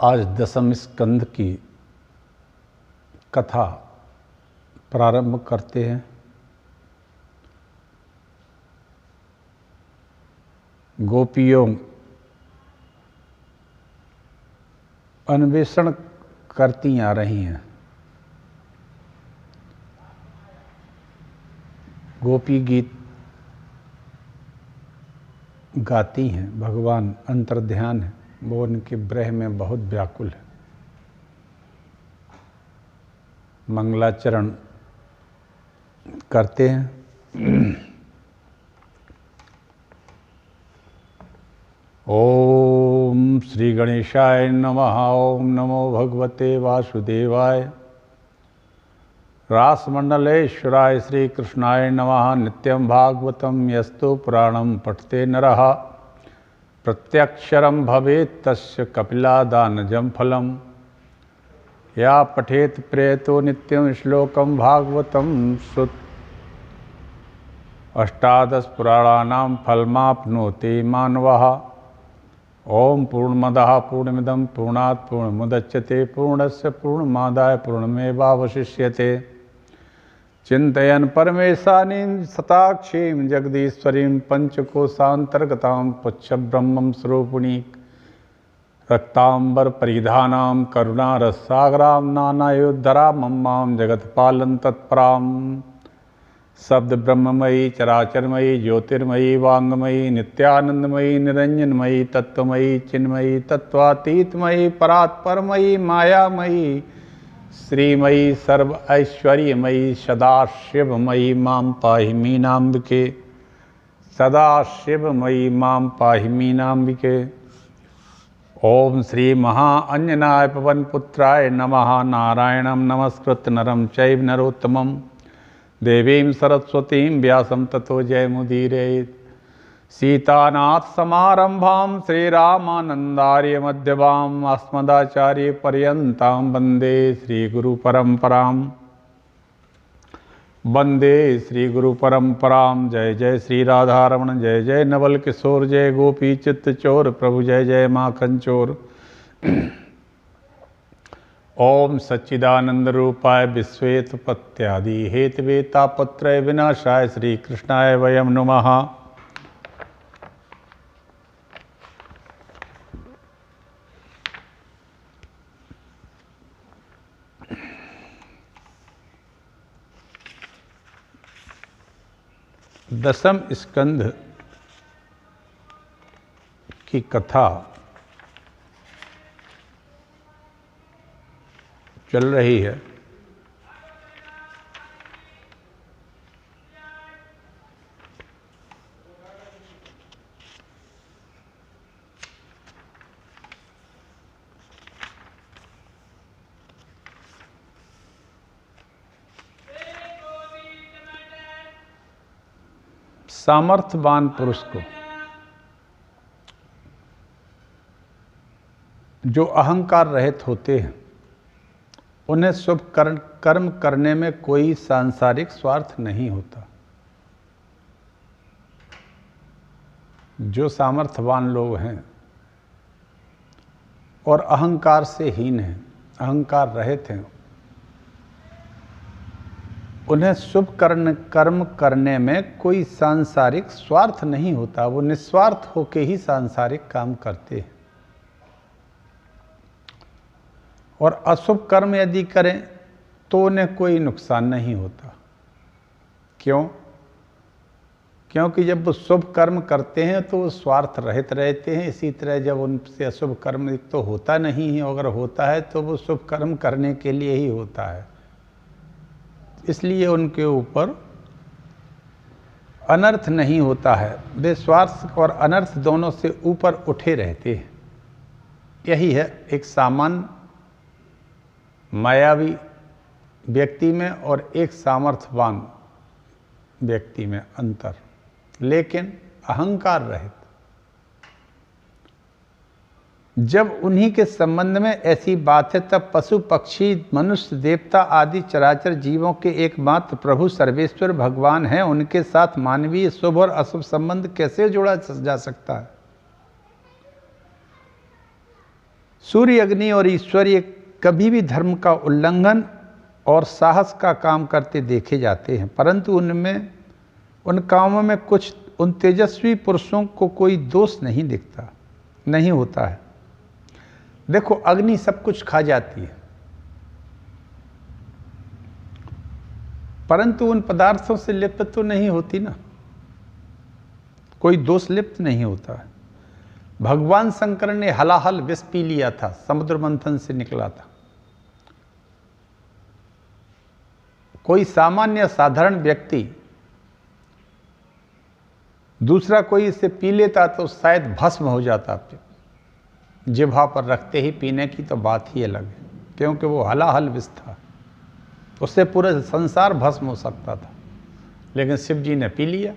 आज दशम स्कंद की कथा प्रारंभ करते हैं। गोपियों अन्वेषण करती आ रही हैं। गोपी गीत गाती हैं। भगवान अंतर्ध्यान है, वो उनके ब्रह में बहुत व्याकुल है। मंगलाचरण करते हैं। ओम श्री गणेशाय नमः। ओम नमो भगवते वासुदेवाय। रासमंडलेश्वराय श्री कृष्णाय नमः। नित्यं भागवतं यस्तु पुराणं पठते नरः प्रत्यक्षरं भवेत् तस्य कपिलादानजं फलम्। या पठेत प्रेतो नित्यं श्लोकं भागवतं सुत। अष्टादश पुराणानां फलमाप्नोति मानवः। ओम पूर्णमदः पूर्णमिदं पूर्णात् पूर्णमुदच्यते पूर्णस्य पूर्णमादाय पूर्णमेवावशिष्यते। चिन्तयन् परमेशानीं सताक्षीं जगदीश्वरीं पंचकोशान्तर्गतां पुच्छब्रह्मं स्वरूपिणीं रक्तांबर परिधानां करुणारससागरां नानायोद्धरां मम्मां जगत्पालं तत्परां। शब्द ब्रह्ममयी चराचरमयी ज्योतिर्मयी वांगमयी नित्यानंदमयी निरंजनमयी तत्वमयी चिन्मयी तत्वातीतमयी परात्परमयी मायामयी श्रीमयी सर्व ऐश्वर्यमयी सदाशिवमयी मां पाहि मीनाम्बिके। सदाशिवमयी मां पाहि मीनाम्बिके। ओम श्री महाअंजनाय पवनपुत्राय नमः। नारायणं नमस्कृत्य नरं चैव नरोत्तमं देवीं सरस्वतीं व्यासं ततो जयमुदीरयेत्। सीतानाथ समारंभां श्रीरामानन्दार्य मध्यमाम् अस्मदाचार्य पर्यन्तां वन्दे श्रीगुरुपरम्परां। वन्दे श्रीगुरुपरम्परां। जय जय श्री राधारमण जय जय नवल किशोर जय गोपी चित्त चोर प्रभु जय जय माखन चोर। ओम सच्चिदानंद रूपाय विश्वेतपत्यादि हेतवे तापत्रय विनाशाय श्री कृष्णाय वयं नुमः। दशम स्कंध की कथा चल रही है। सामर्थ्यवान पुरुष को जो अहंकार रहित होते हैं उन्हें शुभ कर्म करने में कोई सांसारिक स्वार्थ नहीं होता। जो सामर्थ्यवान लोग हैं और अहंकार से हीन हैं, अहंकार रहित हैं, उन्हें शुभ कर्म करने में कोई सांसारिक स्वार्थ नहीं होता। वो निस्वार्थ होके ही सांसारिक काम करते हैं। और अशुभ कर्म यदि करें तो उन्हें कोई नुकसान नहीं होता। क्यों? क्योंकि जब वो शुभ कर्म करते हैं तो वो स्वार्थ रहित रहते हैं। इसी तरह जब उनसे अशुभ कर्म तो होता नहीं है, अगर होता है तो वो शुभ कर्म करने के लिए ही होता है। इसलिए उनके ऊपर अनर्थ नहीं होता है। वे स्वार्थ और अनर्थ दोनों से ऊपर उठे रहते हैं। यही है एक सामान्य मायावी व्यक्ति में और एक सामर्थ्यवान व्यक्ति में अंतर। लेकिन अहंकार रहित जब उन्हीं के संबंध में ऐसी बात है तब पशु पक्षी मनुष्य देवता आदि चराचर जीवों के एकमात्र प्रभु सर्वेश्वर भगवान हैं। उनके साथ मानवीय शुभ और अशुभ संबंध कैसे जोड़ा जा सकता है? सूर्य, अग्नि और ईश्वरीय कभी भी धर्म का उल्लंघन और साहस का काम करते देखे जाते हैं, परंतु उन कामों में कुछ उन तेजस्वी पुरुषों को कोई दोष नहीं होता है। देखो, अग्नि सब कुछ खा जाती है, परंतु उन पदार्थों से लिप्त तो नहीं होती ना, कोई दोष लिप्त नहीं होता है। भगवान शंकर ने हलाहल विष पी लिया था, समुद्र मंथन से निकला था। कोई सामान्य साधारण व्यक्ति दूसरा कोई इसे पी लेता तो शायद भस्म हो जाता, जिह्वा पर रखते ही पीने की तो बात ही अलग है, क्योंकि वो हलाहल विष था, उससे पूरा संसार भस्म हो सकता था, लेकिन शिव जी ने पी लिया।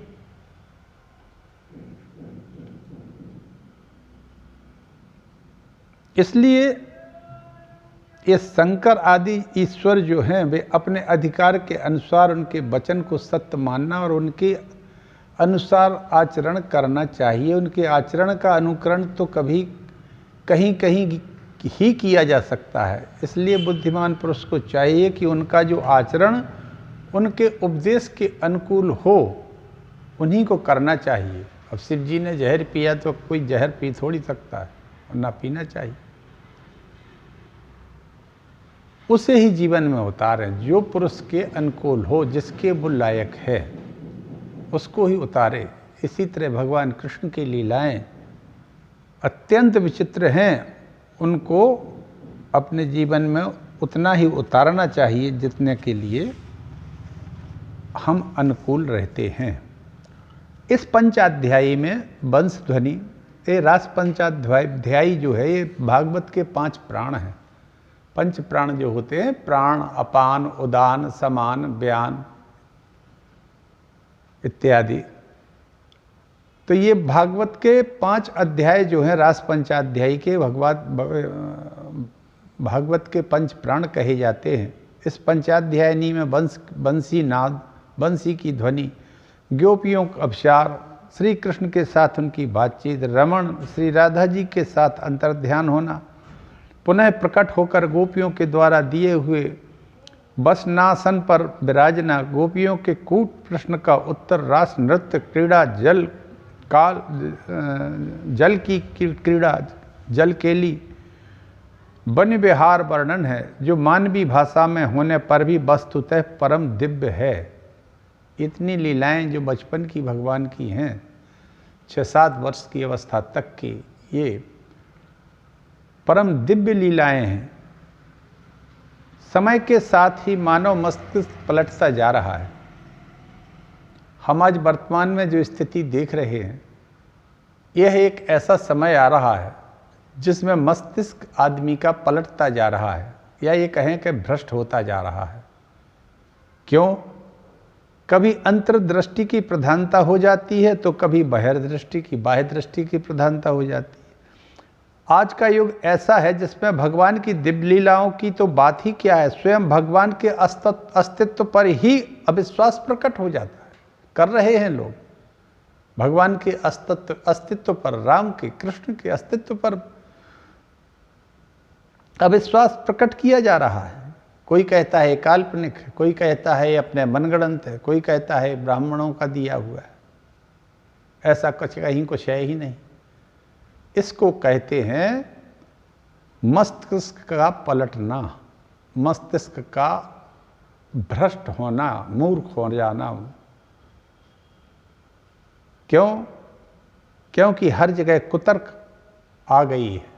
इसलिए ये शंकर आदि ईश्वर जो हैं, वे अपने अधिकार के अनुसार उनके वचन को सत्य मानना और उनके अनुसार आचरण करना चाहिए। उनके आचरण का अनुकरण तो कभी कहीं ही किया जा सकता है। इसलिए बुद्धिमान पुरुष को चाहिए कि उनका जो आचरण उनके उपदेश के अनुकूल हो, उन्हीं को करना चाहिए। अब शिव जी ने जहर पिया तो कोई जहर पी थोड़ी सकता है, और ना पीना चाहिए। उसे ही जीवन में उतारें, जो पुरुष के अनुकूल हो, जिसके वो लायक है, उसको ही उतारे। इसी तरह भगवान कृष्ण की लीलाएं अत्यंत विचित्र हैं, उनको अपने जीवन में उतना ही उतारना चाहिए जितने के लिए हम अनुकूल रहते हैं। इस पंचाध्यायी में वंश ध्वनि, ये रास पंचाध्यायी जो है, ये भागवत के 5 प्राण हैं। पंच प्राण जो होते हैं, प्राण, अपान, उदान, समान, व्यान इत्यादि, तो ये भागवत के 5 अध्याय जो हैं, रास पंचाध्यायी के भागवत के 5 प्राण कहे जाते हैं। इस पंचाध्यायनी में बंसी नाद, बंसी की ध्वनि, गोपियों का अभिसार, श्री कृष्ण के साथ उनकी बातचीत, रमण श्री राधा जी के साथ अंतर्ध्यान होना, पुनः प्रकट होकर गोपियों के द्वारा दिए हुए बसनासन पर विराजना, गोपियों के कूट प्रश्न का उत्तर, रास नृत्य, क्रीड़ा, जल की क्रीड़ा, जल केली, वन विहार वर्णन है, जो मानवीय भाषा में होने पर भी वस्तुतः परम दिव्य है। इतनी लीलाएं जो बचपन की भगवान की हैं, 6-7 वर्ष की अवस्था तक की, ये परम दिव्य लीलाएं हैं। समय के साथ ही मानव मस्तिष्क पलटता जा रहा है। हम आज वर्तमान में जो स्थिति देख रहे हैं, यह एक ऐसा समय आ रहा है जिसमें मस्तिष्क आदमी का पलटता जा रहा है, या ये कहें कि भ्रष्ट होता जा रहा है। क्यों? कभी अंतर्दृष्टि की प्रधानता हो जाती है, तो कभी बाह्य दृष्टि की प्रधानता हो जाती है। आज का युग ऐसा है जिसमें भगवान की दिव्य लीलाओं की तो बात ही क्या है, स्वयं भगवान के अस्तित्व पर ही अविश्वास प्रकट हो जाता है। कर रहे हैं लोग भगवान के अस्तित्व पर, राम के, कृष्ण के अस्तित्व पर अविश्वास प्रकट किया जा रहा है। कोई कहता है काल्पनिक है, कोई कहता है अपने मनगढ़ंत है, कोई कहता है ब्राह्मणों का दिया हुआ है। ऐसा कहीं कुछ है ही नहीं। इसको कहते हैं मस्तिष्क का पलटना, मस्तिष्क का भ्रष्ट होना, मूर्ख हो जाना। क्यों? क्योंकि हर जगह कुतर्क आ गई है।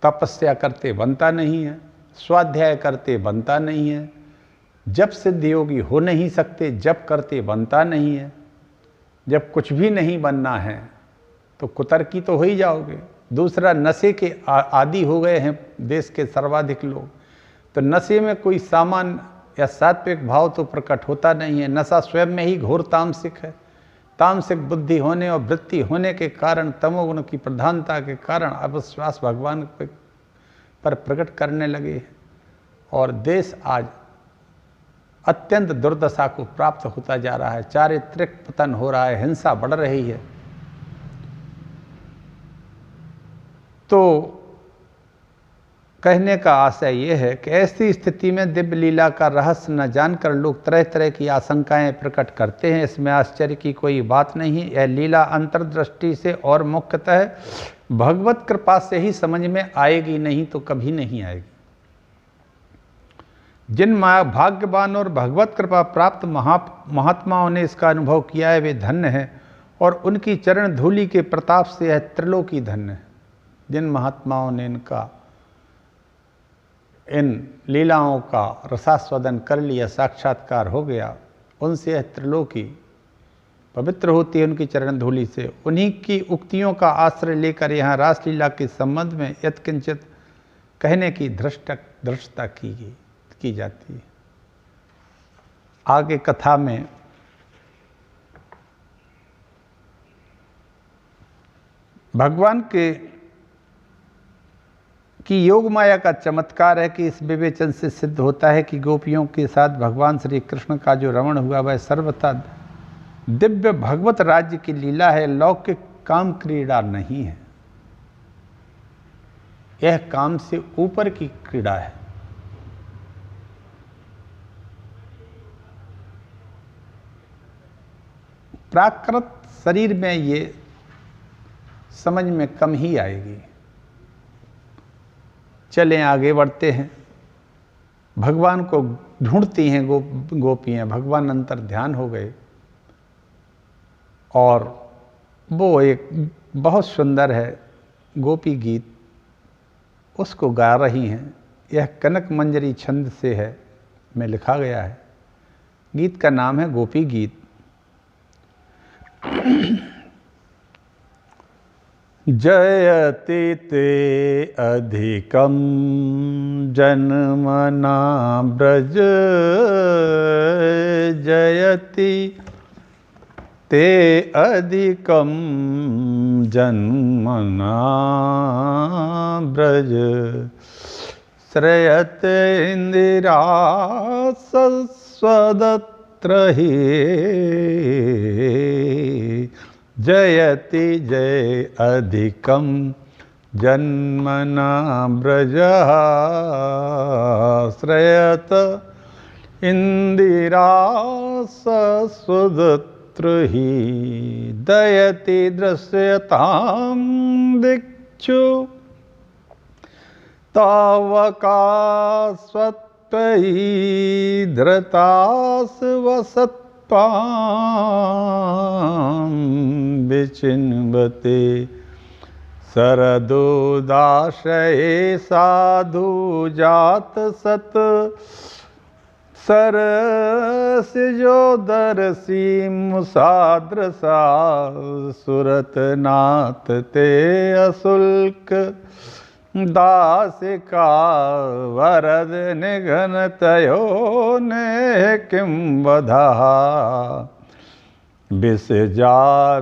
तपस्या करते बनता नहीं है, स्वाध्याय करते बनता नहीं है, जब सिद्ध योगी हो नहीं सकते, जब करते बनता नहीं है। जब कुछ भी नहीं बनना है तो कुतर्की तो हो ही जाओगे। दूसरा, नशे के आदी हो गए हैं देश के सर्वाधिक लोग, तो नशे में कोई सामान्य या सात्विक भाव तो प्रकट होता नहीं है। नशा स्वयं में ही घोर तामसिक है। तामसिक बुद्धि होने और वृत्ति होने के कारण, तमोगुण की प्रधानता के कारण अविश्वास भगवान पर प्रकट करने लगे, और देश आज अत्यंत दुर्दशा को प्राप्त होता जा रहा है। चारित्रिक पतन हो रहा है, हिंसा बढ़ रही है। तो कहने का आशय यह है कि ऐसी स्थिति में दिव्य लीला का रहस्य न जानकर लोग तरह तरह की आशंकाएं प्रकट करते हैं। इसमें आश्चर्य की कोई बात नहीं। यह लीला अंतर्दृष्टि से और मुख्यतः भगवत कृपा से ही समझ में आएगी, नहीं तो कभी नहीं आएगी। जिन भाग्यवान और भगवत कृपा प्राप्त महात्माओं ने इसका अनुभव किया है वे धन्य हैं, और उनकी चरण धूलि के प्रताप से यह त्रिलोकी धन्य है। जिन महात्माओं ने इन लीलाओं का रसास्वादन कर लिया, साक्षात्कार हो गया, उनसे यह त्रिलोकी पवित्र होती है उनकी चरण धूलि से। उन्हीं की उक्तियों का आश्रय लेकर यहाँ रासलीला के संबंध में यत्किंचित कहने की धृष्टता की जाती है। आगे कथा में भगवान की योग माया का चमत्कार है कि इस विवेचन से सिद्ध होता है कि गोपियों के साथ भगवान श्री कृष्ण का जो रमण हुआ वह सर्वथा दिव्य भगवत राज्य की लीला है, लौकिक काम क्रीड़ा नहीं है। यह काम से ऊपर की क्रीड़ा है। प्राकृत शरीर में ये समझ में कम ही आएगी। चलें आगे बढ़ते हैं। भगवान को ढूंढती हैं गोपियाँ। भगवान अंतर ध्यान हो गए और वो एक बहुत सुंदर है गोपी गीत, उसको गा रही हैं। यह कनक मंजरी छंद से है, में लिखा गया है। गीत का नाम है गोपी गीत। जयति ते अधिकं जन्मना ब्रज, जयति ते अधिकं जन्मना ब्रज, श्रयत इंदिरा सस्वदत्र ही, जयति जय अधिकं जन्मना ब्रज, श्रयत इंदिरा सस्वदत्र ही, दयति दृश्यतां दिक्षु तावका स्वत्वयि धृतास वसत्वां विचिन्वते शरदोदाशये साधु जात सत, सरसिजोदर्शी मुसादृशा सुरतनाथ ते अशुल्क दासिका वरद निघन तयो ने किं वधः,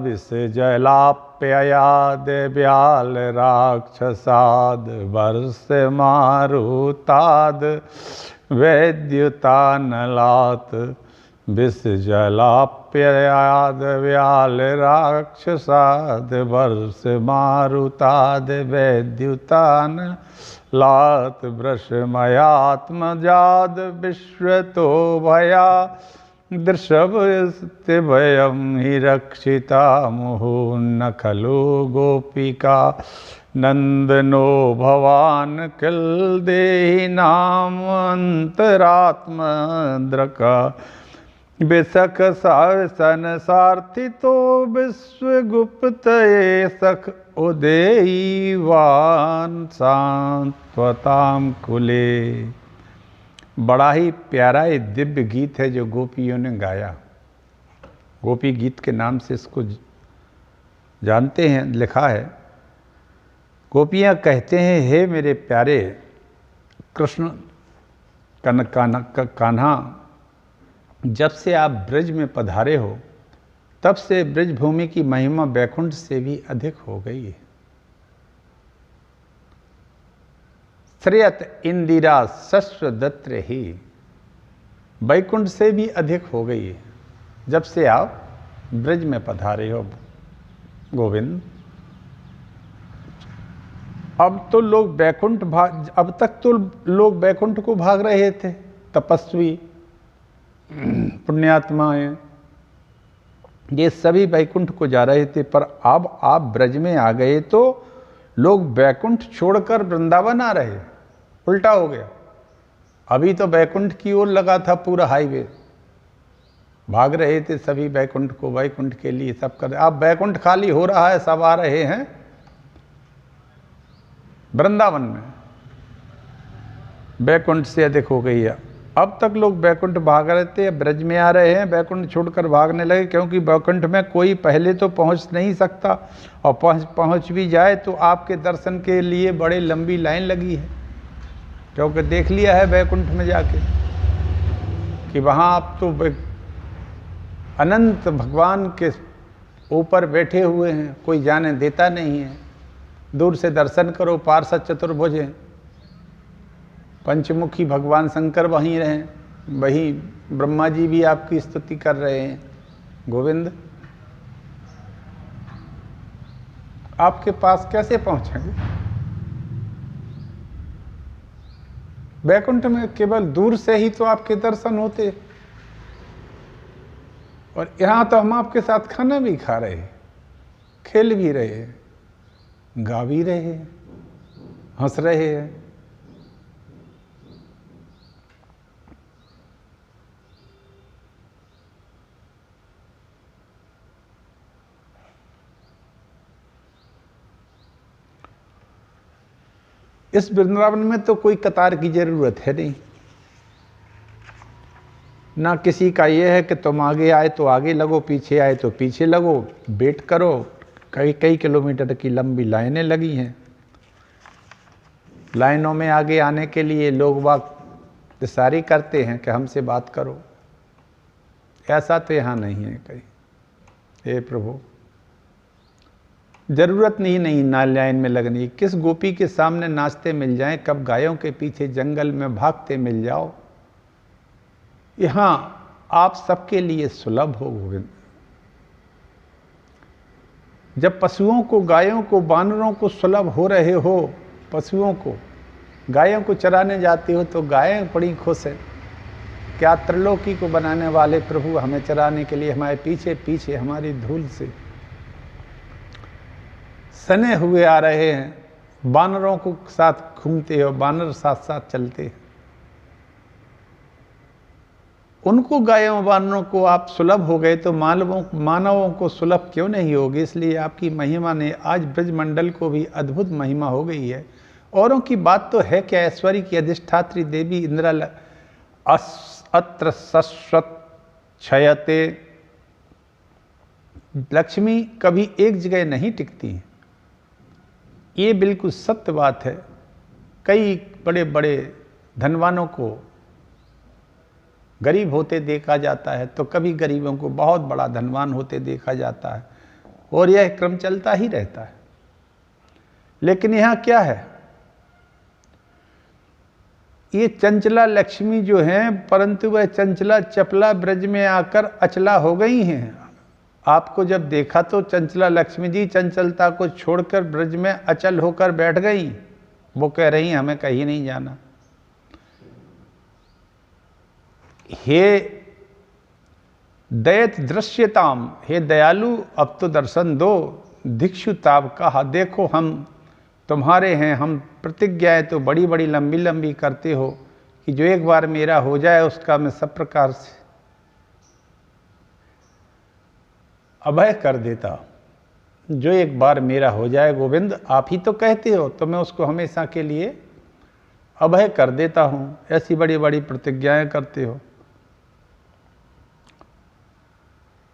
विषजलाप्ययाद व्याल राक्षसाद वर्ष मारुताद वैद्युतानलात्, विषजलाप्ययाद व्याल राक्षसाद वर्ष मारुताद वैद्युतानलात्, वृषमयात्मजाद विश्वतो भया दृशभयं हि रक्षिता मुहुः, न खलु गोपिका नंदनो भवान किल देहि नाम अंतरात्मद्रका, विसख संसार्थितो विश्वगुप्तये सख उदेयीवान सांत्वतां कुले। बड़ा ही प्यारा ये दिव्य गीत है जो गोपियों ने गाया। गोपी गीत के नाम से इसको जानते हैं। लिखा है, गोपियाँ कहते हैं, हे मेरे प्यारे कृष्ण कान्हा, जब से आप ब्रज में पधारे हो तब से ब्रजभूमि की महिमा बैकुंठ से भी अधिक हो गई है। श्रेयत इंदिरा सस्वदत्र ही, बैकुंठ से भी अधिक हो गई है जब से आप ब्रज में पधारे हो गोविंद। अब तो लोग बैकुंठ अब तक तो लोग बैकुंठ को भाग रहे थे, तपस्वी पुण्यात्माएं ये सभी बैकुंठ को जा रहे थे, पर अब आप ब्रज में आ गए तो लोग बैकुंठ छोड़कर वृंदावन आ रहे, उल्टा हो गया। अभी तो बैकुंठ की ओर लगा था पूरा हाईवे, भाग रहे थे सभी बैकुंठ को, बैकुंठ के लिए सब कर रहे। अब बैकुंठ खाली हो रहा है, सब आ रहे हैं वृंदावन में, बैकुंठ से अधिक हो गई है। अब तक लोग बैकुंठ भाग रहे थे, ब्रज में आ रहे हैं, बैकुंठ छोड़कर भागने लगे, क्योंकि बैकुंठ में कोई पहले तो पहुंच नहीं सकता, और पहुंच भी जाए तो आपके दर्शन के लिए बड़े लंबी लाइन लगी है, क्योंकि देख लिया है बैकुंठ में जाके कि वहाँ आप तो अनंत भगवान के ऊपर बैठे हुए हैं, कोई जाने देता नहीं है। दूर से दर्शन करो, पार्षद चतुर्भुज हैं, पंचमुखी भगवान शंकर वहीं रहें, वहीं ब्रह्मा जी भी आपकी स्तुति कर रहे हैं। गोविंद आपके पास कैसे पहुंचेंगे? बैकुंठ में केवल दूर से ही तो आपके दर्शन होते, और यहां तो हम आपके साथ खाना भी खा रहे हैं, खेल भी रहे हैं, गा भी रहे हैं, हंस रहे हैं। इस वृंदावन में तो कोई कतार की जरूरत है नहीं, ना किसी का यह है कि तुम आगे आए तो आगे लगो, पीछे आए तो पीछे लगो, वेट करो। कई कई किलोमीटर की लंबी लाइनें लगी हैं। लाइनों में आगे आने के लिए लोग बाग इशारे करते हैं कि हमसे बात करो। ऐसा तो यहाँ नहीं है कहीं। हे प्रभु, जरूरत नहीं ना लाइन में लगनी। किस गोपी के सामने नाचते मिल जाएं, कब गायों के पीछे जंगल में भागते मिल जाओ। यहाँ आप सबके लिए सुलभ हो गोविंद। जब पशुओं को, गायों को, बानरों को सुलभ हो रहे हो, पशुओं को, गायों को चराने जाते हो तो गायें बड़ी खुश है। क्या त्रिलोकी को बनाने वाले प्रभु हमें चराने के लिए हमारे पीछे पीछे हमारी धूल से सने हुए आ रहे हैं। बानरों को साथ घूमते हो, बानर साथ साथ चलते हैं। उनको, गायों बानरों को आप सुलभ हो गए तो मानवों को सुलभ क्यों नहीं होगी। इसलिए आपकी महिमा ने आज ब्रजमंडल को भी अद्भुत महिमा हो गई है। औरों की बात तो है क्या, ऐश्वर्य की अधिष्ठात्री देवी इंद्रा अत्र सस्वत क्षयते, लक्ष्मी कभी एक जगह नहीं टिकती है। ये बिल्कुल सत्य बात है। कई बड़े बड़े धनवानों को गरीब होते देखा जाता है, तो कभी गरीबों को बहुत बड़ा धनवान होते देखा जाता है, और यह क्रम चलता ही रहता है। लेकिन यहाँ क्या है, ये चंचला लक्ष्मी जो हैं, परंतु वह चंचला चपला ब्रज में आकर अचला हो गई हैं। आपको जब देखा तो चंचला लक्ष्मी जी चंचलता को छोड़कर ब्रज में अचल होकर बैठ गई। वो कह रही हमें कहीं नहीं जाना। हे दयत दृश्यताम, हे दयालु अब तो दर्शन दो। भिक्षु ताब कहा, देखो हम तुम्हारे हैं, हम प्रतिज्ञाएं तो बड़ी बड़ी लंबी लंबी करते हो कि जो एक बार मेरा हो जाए उसका मैं सब प्रकार से अभय कर देता। जो एक बार मेरा हो जाए गोविंद, आप ही तो कहते हो, तो मैं उसको हमेशा के लिए अभय कर देता हूं। ऐसी बड़ी बड़ी प्रतिज्ञाएं करते हो,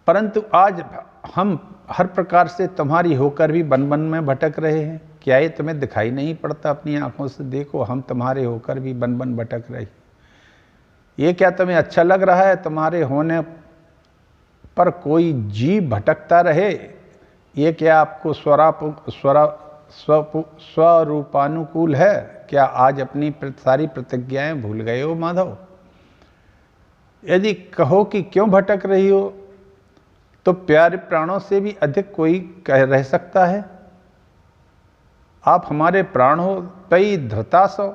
परंतु आज हम हर प्रकार से तुम्हारी होकर भी वन वन में भटक रहे हैं। क्या ये तुम्हें दिखाई नहीं पड़ता? अपनी आंखों से देखो, हम तुम्हारे होकर भी वन वन भटक रहे। ये क्या तुम्हें अच्छा लग रहा है? तुम्हारे होने पर कोई जीव भटकता रहे, ये क्या आपको स्वरूपानुकूल है? क्या आज अपनी सारी प्रतिज्ञाएं भूल गए हो माधव? यदि कहो कि क्यों भटक रही हो, तो प्यारे प्राणों से भी अधिक कोई रह सकता है? आप हमारे प्राण हो तई धृतासो।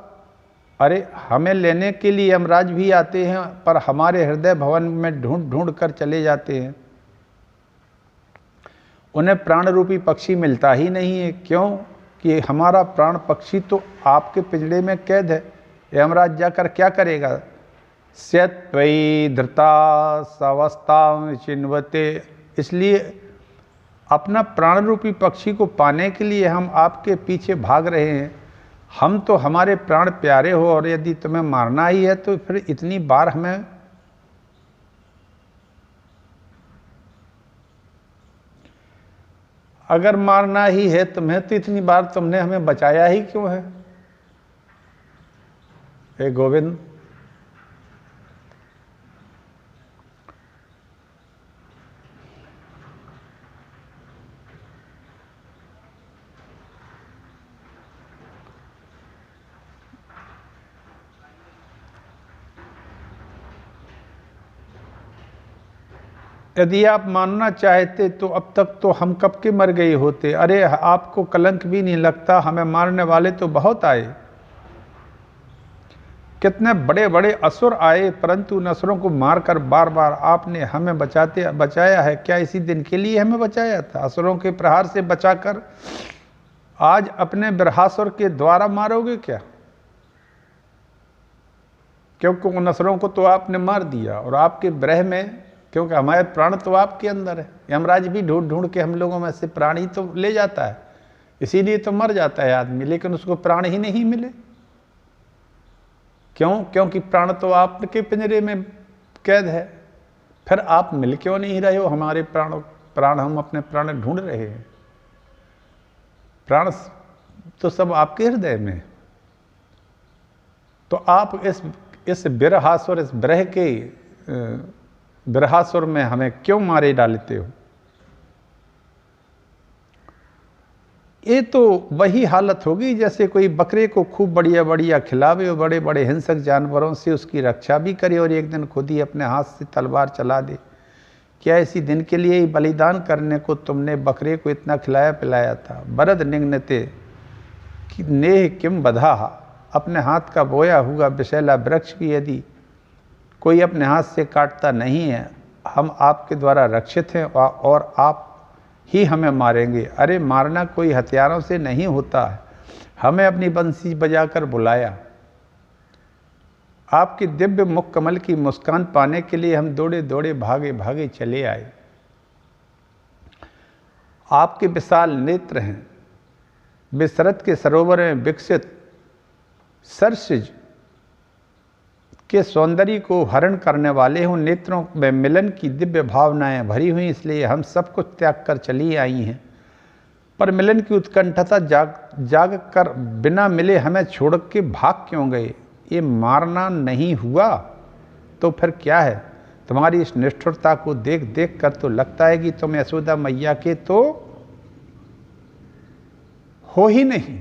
अरे हमें लेने के लिए यमराज भी आते हैं, पर हमारे हृदय भवन में ढूंढ ढूंढ कर चले जाते हैं। उन्हें प्राण रूपी पक्षी मिलता ही नहीं है। क्यों? कि हमारा प्राण पक्षी तो आपके पिंजड़े में कैद है। यमराज जाकर क्या करेगा? स्यत्वयि धृता सवस्था चिन्वते। इसलिए अपना प्राण रूपी पक्षी को पाने के लिए हम आपके पीछे भाग रहे हैं। हम तो हमारे प्राण प्यारे हो, और यदि तुम्हें मारना ही है तो फिर इतनी बार हमें अगर मारना ही है तुम्हें तो इतनी बार तुमने हमें बचाया ही क्यों है? हे गोविंद, यदि आप मानना चाहते तो अब तक तो हम कब के मर गए होते। अरे आपको कलंक भी नहीं लगता? हमें मारने वाले तो बहुत आए, कितने बड़े बड़े असुर आए, परंतु उन असुरों को मारकर बार बार आपने हमें बचाया है। क्या इसी दिन के लिए हमें बचाया था? असुरों के प्रहार से बचाकर आज अपने बृहासुर के द्वारा मारोगे क्या? क्योंकि उन असुरों को तो आपने मार दिया, और आपके ब्रह में, क्योंकि हमारे प्राण तो आपके अंदर है। यमराज भी ढूंढ ढूंढ के हम लोगों में से प्राण ही तो ले जाता है, इसीलिए तो मर जाता है आदमी, लेकिन उसको प्राण ही नहीं मिले। क्यों? क्योंकि प्राण तो आपके पिंजरे में कैद है। फिर आप मिल क्यों नहीं रहे हो हमारे प्राण? हम अपने प्राण ढूंढ रहे हैं। प्राण तो सब आपके हृदय में। तो आप इस बिरहासुर, इस ब्रह के बिरहासुर में हमें क्यों मारे डालते हो? ये तो वही हालत होगी जैसे कोई बकरे को खूब बढ़िया बढ़िया खिलावे और बड़े बड़े हिंसक जानवरों से उसकी रक्षा भी करे, और एक दिन खुद ही अपने हाथ से तलवार चला दे। क्या इसी दिन के लिए ही बलिदान करने को तुमने बकरे को इतना खिलाया पिलाया था? बरद निघ्नते कि नेह किम बधा। अपने हाथ का बोया हुआ विषैला वृक्ष भी यदि कोई अपने हाथ से काटता नहीं है, हम आपके द्वारा रक्षित हैं और आप ही हमें मारेंगे। अरे मारना कोई हथियारों से नहीं होता है। हमें अपनी बंसी बजाकर बुलाया। आपकी दिव्य मुख कमल की मुस्कान पाने के लिए हम दौड़े दौड़े भागे भागे चले आए। आपके विशाल नेत्र हैं, विसरत के सरोवर में विकसित सरसिज के सौंदर्य को हरण करने वाले हूँ। नेत्रों में मिलन की दिव्य भावनाएं भरी हुई, इसलिए हम सब कुछ त्याग कर चली आई हैं। पर मिलन की उत्कंठता जाग कर बिना मिले हमें छोड़ के भाग क्यों गए? ये मारना नहीं हुआ तो फिर क्या है? तुम्हारी इस निष्ठुरता को देख देख कर तो लगता है कि तुम यशोदा मैया के तो हो ही नहीं।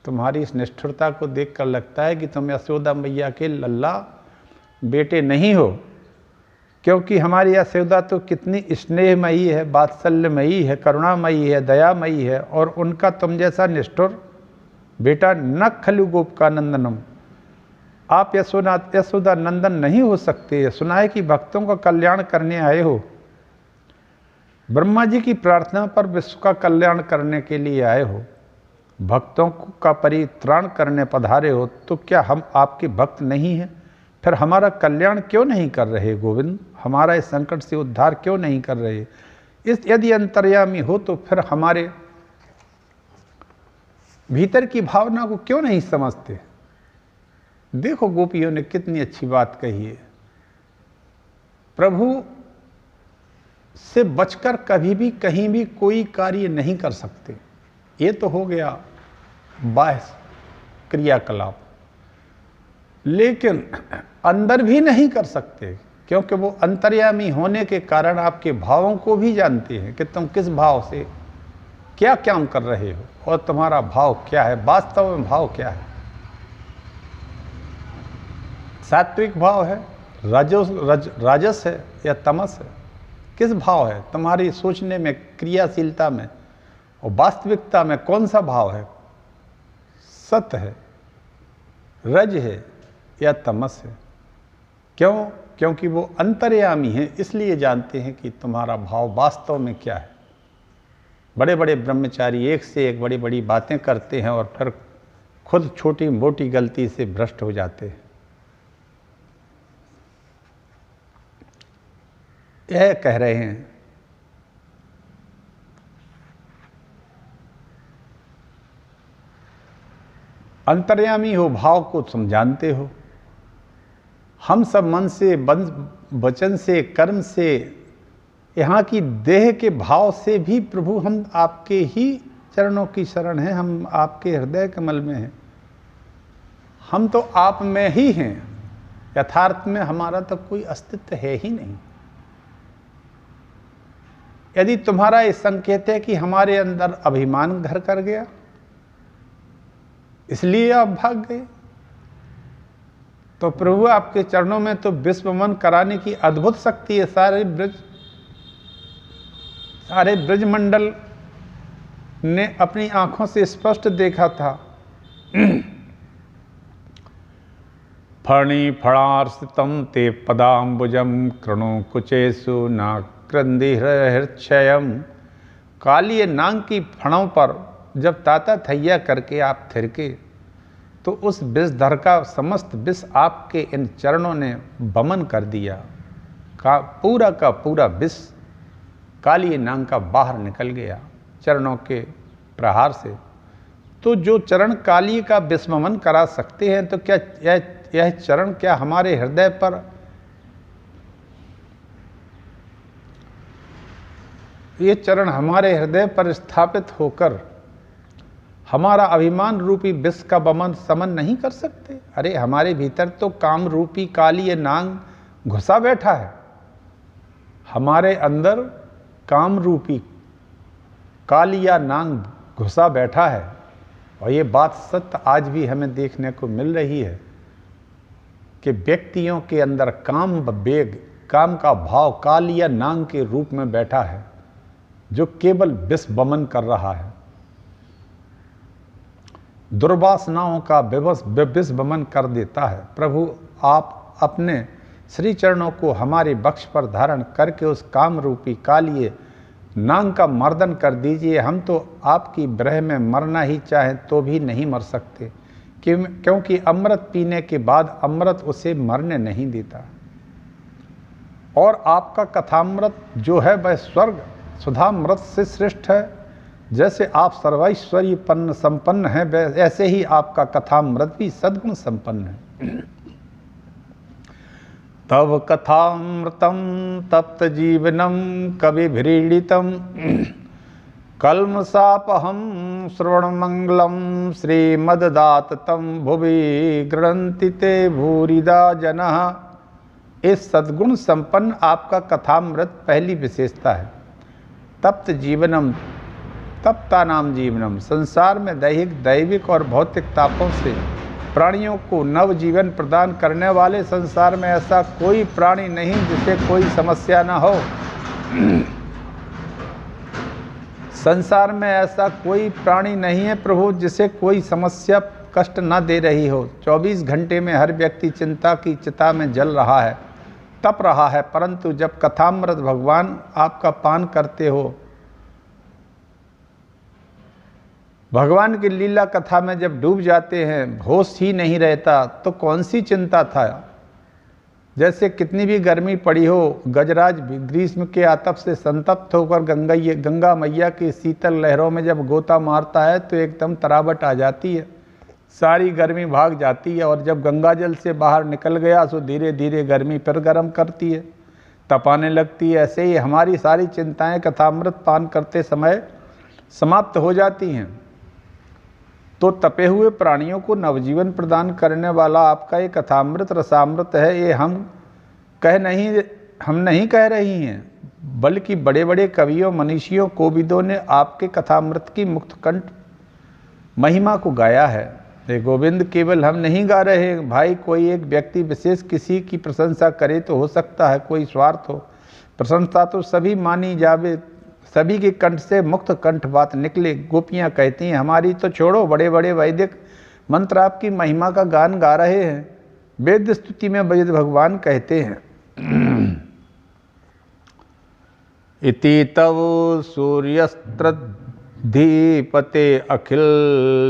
तुम्हारी इस निष्ठुरता को देखकर लगता है कि तुम यशोदा मैया के लल्ला बेटे नहीं हो, क्योंकि हमारी यशोदा तो कितनी स्नेहमयी है, वात्सल्यमयी है, करुणामयी है, दयामयी है, और उनका तुम जैसा निष्ठुर बेटा न खलु गोपिकानंदनम। आप यशोदा नंदन नहीं हो सकते। सुना है कि भक्तों का कल्याण करने आए हो, ब्रह्मा जी की प्रार्थना पर विश्व का कल्याण करने के लिए आए हो, भक्तों का परित्राण करने पधारे हो, तो क्या हम आपके भक्त नहीं हैं? फिर हमारा कल्याण क्यों नहीं कर रहे गोविंद? हमारा इस संकट से उद्धार क्यों नहीं कर रहे? यदि अंतर्यामी हो तो फिर हमारे भीतर की भावना को क्यों नहीं समझते? देखो गोपियों ने कितनी अच्छी बात कही है। प्रभु से बचकर कभी भी कहीं भी कोई कार्य नहीं कर सकते। ये तो हो गया बाह्य क्रियाकलाप, लेकिन अंदर भी नहीं कर सकते, क्योंकि वो अंतर्यामी होने के कारण आपके भावों को भी जानते हैं कि तुम किस भाव से क्या काम कर रहे हो और तुम्हारा भाव क्या है, वास्तव में भाव क्या है। सात्विक भाव है, राजस है या तमस है? किस भाव है तुम्हारी सोचने में, क्रियाशीलता में? और वास्तविकता में कौन सा भाव है? सत्य है, रज है या तमस है? क्यों? क्योंकि वो अंतर्यामी है, इसलिए जानते हैं कि तुम्हारा भाव वास्तव में क्या है। बड़े बड़े ब्रह्मचारी एक से एक बड़ी बड़ी बातें करते हैं और फिर खुद छोटी मोटी गलती से भ्रष्ट हो जाते हैं। यह कह रहे हैं अंतर्यामी हो, भाव को समझाते हो। हम सब मन से, वचन से, कर्म से, यहाँ की देह के भाव से भी प्रभु हम आपके ही चरणों की शरण हैं, हम आपके हृदय कमल में हैं, हम तो आप में ही हैं। यथार्थ में हमारा तो कोई अस्तित्व है ही नहीं। यदि तुम्हारा ये संकेत है कि हमारे अंदर अभिमान घर कर गया इसलिए आप भाग गए, तो प्रभु आपके चरणों में तो विश्वमन कराने की अद्भुत शक्ति है। सारे ब्रजमंडल ने अपनी आंखों से स्पष्ट देखा था। फणी फणार्षितम ते पदाम्बुजम कृणु कुचेषु नाक्रंदिहृक्षयम। कालिय नाग की फणों पर जब ताता थैया करके आप थिरके तो उस विषधर का समस्त विष आपके इन चरणों ने वमन कर दिया। का पूरा विष कालिय नाग का बाहर निकल गया चरणों के प्रहार से। तो जो चरण कालिय का विस्ममन करा सकते हैं, तो क्या यह चरण क्या हमारे हृदय पर ये चरण हमारे हृदय पर स्थापित होकर हमारा अभिमान रूपी विष का वमन समन नहीं कर सकते? अरे हमारे भीतर तो काम रूपी कालिय नाग घुसा बैठा है। हमारे अंदर काम रूपी कालिया नाग घुसा बैठा है, और ये बात सत्य आज भी हमें देखने को मिल रही है कि व्यक्तियों के अंदर काम वेग, काम का भाव कालिया नाग के रूप में बैठा है, जो केवल विष वमन कर रहा है। दुर्वासनाओं का विष वमन कर देता है। प्रभु आप अपने श्री चरणों को हमारे वक्ष पर धारण करके उस काम रूपी कालिए नाग का मर्दन कर दीजिए। हम तो आपकी विरह में मरना ही चाहें तो भी नहीं मर सकते, क्योंकि अमृत पीने के बाद अमृत उसे मरने नहीं देता। और आपका कथामृत जो है वह स्वर्ग सुधामृत से श्रेष्ठ है। जैसे आप सर्वैश्वर्य संपन्न हैं, ऐसे ही आपका कथामृत भी सद्गुण संपन्न है। तव कथामृतम तप्त जीवनम कविभ्रीडितम कल्मषापहम श्रवण मंगलम श्रीमद्दाततम भुवि गृह्णन्ति ते भूरिदा जनः। इस सद्गुण संपन्न आपका कथामृत पहली विशेषता है। तप्त जीवनम, तप्ता नाम जीवनम, संसार में दैहिक, दैविक और भौतिक तापों से प्राणियों को नव जीवन प्रदान करने वाले संसार में ऐसा कोई प्राणी नहीं जिसे कोई समस्या ना हो। संसार में ऐसा कोई प्राणी नहीं है प्रभु जिसे कोई समस्या कष्ट ना दे रही हो। 24 घंटे में हर व्यक्ति चिंता की चिता में जल रहा है, तप रहा है, परंतु जब कथामृत भगवान आपका पान करते हो, भगवान की लीला कथा में जब डूब जाते हैं, होश ही नहीं रहता, तो कौन सी चिंता था। जैसे कितनी भी गर्मी पड़ी हो, गजराज ग्रीष्म के आतप से संतप्त होकर गंगा मैया की शीतल लहरों में जब गोता मारता है तो एकदम तरावट आ जाती है, सारी गर्मी भाग जाती है। और जब गंगा जल से बाहर निकल गया तो धीरे धीरे गर्मी फिर गर्म करती है, तपाने लगती है। ऐसे ही हमारी सारी चिंताएं कथामृत पान करते समय समाप्त हो जाती हैं। तो तपे हुए प्राणियों को नवजीवन प्रदान करने वाला आपका ये कथामृत रसामृत है। ये हम नहीं कह रही हैं, बल्कि बड़े बड़े कवियों, मनीषियों, कोविदों ने आपके कथामृत की मुक्तकंठ महिमा को गाया है। ये गोविंद केवल हम नहीं गा रहे भाई। कोई एक व्यक्ति विशेष किसी की प्रशंसा करे तो हो सकता है कोई स्वार्थ हो, प्रशंसा तो सभी मानी जावे, सभी के कंठ से मुक्त कंठ बात निकले। गोपियाँ कहती हैं हमारी तो छोड़ो, बड़े बड़े वैदिक मंत्र आपकी महिमा का गान गा रहे हैं। वेद स्तुति में वेद भगवान कहते हैं इति तव सूर्यस्त्रधीपते अखिल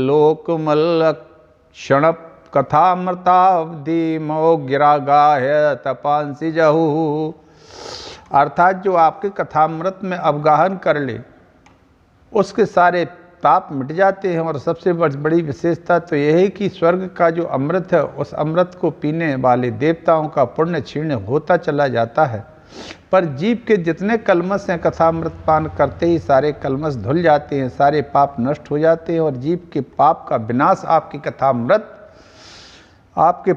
लोकमल क्षण कथामृतावधि मोगिरागाह तपांसी जहू। अर्थात जो आपके कथामृत में अवगाहन कर ले उसके सारे ताप मिट जाते हैं। और सबसे बड़ी विशेषता तो यह है कि स्वर्ग का जो अमृत है उस अमृत को पीने वाले देवताओं का पुण्य क्षीण होता चला जाता है। पर जीव के जितने कलमश हैं कथामृत पान करते ही सारे कलमश धुल जाते हैं, सारे पाप नष्ट हो जाते हैं और जीव के पाप का विनाश आपकी कथामृत आपके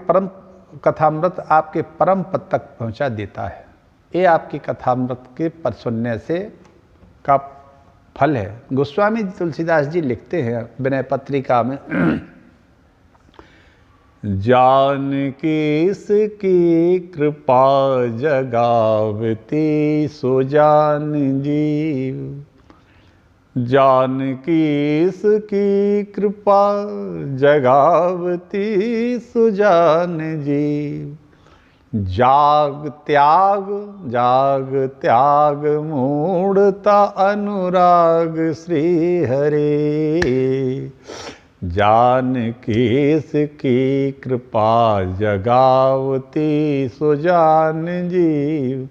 परम पद तक पहुंचा देता है। ये आपकी कथामृत के पर सुनने से का फल है। गोस्वामी तुलसीदास जी लिखते हैं विनय पत्रिका में जानकी इसकी कृपा जगावती सो जान जीव। जानकी इसकी कृपा जगावती सो जान जीव। जाग त्याग मूढ़ता अनुराग श्री हरे। जानकी इसकी कृपा जगावती सो जान जीव।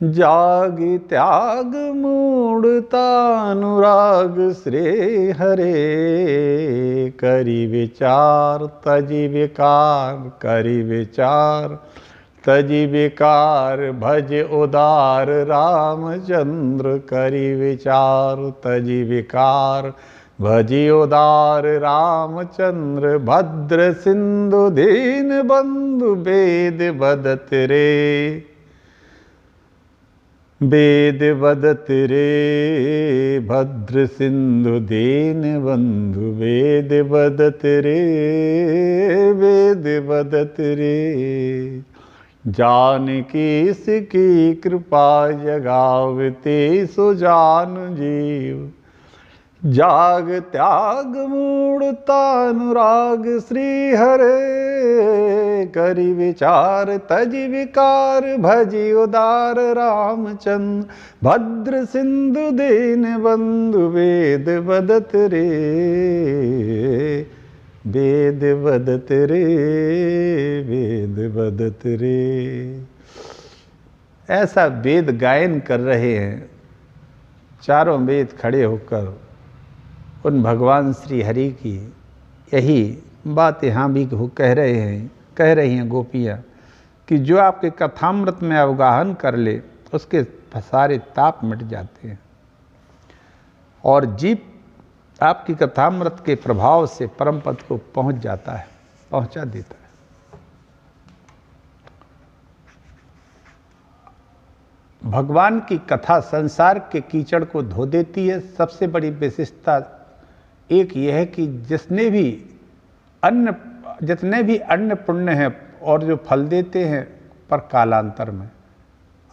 जाग त्याग मूढ़ता अनुराग श्री हरे। करी विचार तजी विकार, करी विचार तजी विकार भज उदार रामचंद्र। करी विचार तजी विकार भजी उदार रामचंद्र। भद्र सिंधु दीन बंधु वेद बदत रे। वेद बदत रे भद्र सिंधु दीन बंधु। वेद बदत रे वेद बदत रे। जानकी इसकी कृपा जगावते सो जान जीव। जाग त्याग मूढ़ता अनुराग श्री हरे। करी विचार तजी विकार भजी उदार रामचंद्र। भद्र सिंधु दीन बंधु वेद बदत रे। वेद बदत रे वेद बदत रे। ऐसा वेद गायन कर रहे हैं चारों वेद खड़े होकर उन भगवान श्री हरि की यही बात यहाँ भी कह रही हैं गोपियाँ कि जो आपके कथामृत में अवगाहन कर ले उसके सारे ताप मिट जाते हैं और जीव आपकी कथामृत के प्रभाव से परम पद को पहुंचा देता है। भगवान की कथा संसार के कीचड़ को धो देती है। सबसे बड़ी विशेषता एक यह है कि जितने भी अन्य पुण्य हैं और जो फल देते हैं पर कालांतर में,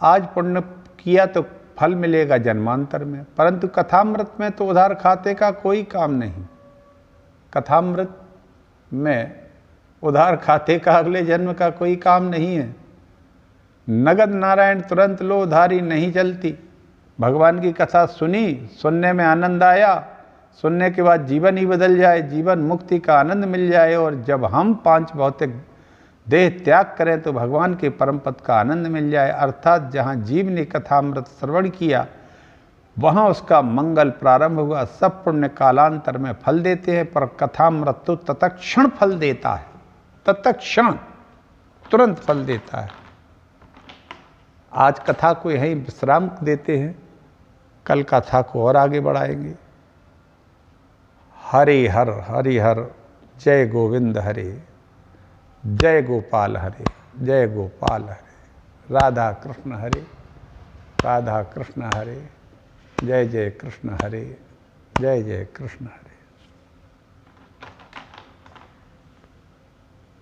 आज पुण्य किया तो फल मिलेगा जन्मांतर में, परंतु कथामृत में तो उधार खाते का कोई काम नहीं। कथामृत में उधार खाते का अगले जन्म का कोई काम नहीं है। नगद नारायण तुरंत लो उधारी नहीं चलती। भगवान की कथा सुनने में आनंद आया, सुनने के बाद जीवन ही बदल जाए, जीवन मुक्ति का आनंद मिल जाए और जब हम पांच भौतिक देह त्याग करें तो भगवान के परम पद का आनंद मिल जाए। अर्थात जहाँ जीव ने कथामृत श्रवण किया वहाँ उसका मंगल प्रारंभ हुआ। सब पुण्य कालांतर में फल देते हैं पर कथामृत तो तत्क्षण फल देता है, तत्क्षण तुरंत फल देता है। आज कथा को यहीं विश्राम देते हैं, कल कथा को और आगे बढ़ाएंगे। हरे हर हरि हर, जय गोविंद हरे, जय गोपाल हरे, जय गोपाल हरे। राधा कृष्ण हरे, राधा कृष्ण हरे, जय जय कृष्ण हरे, जय जय कृष्ण हरे।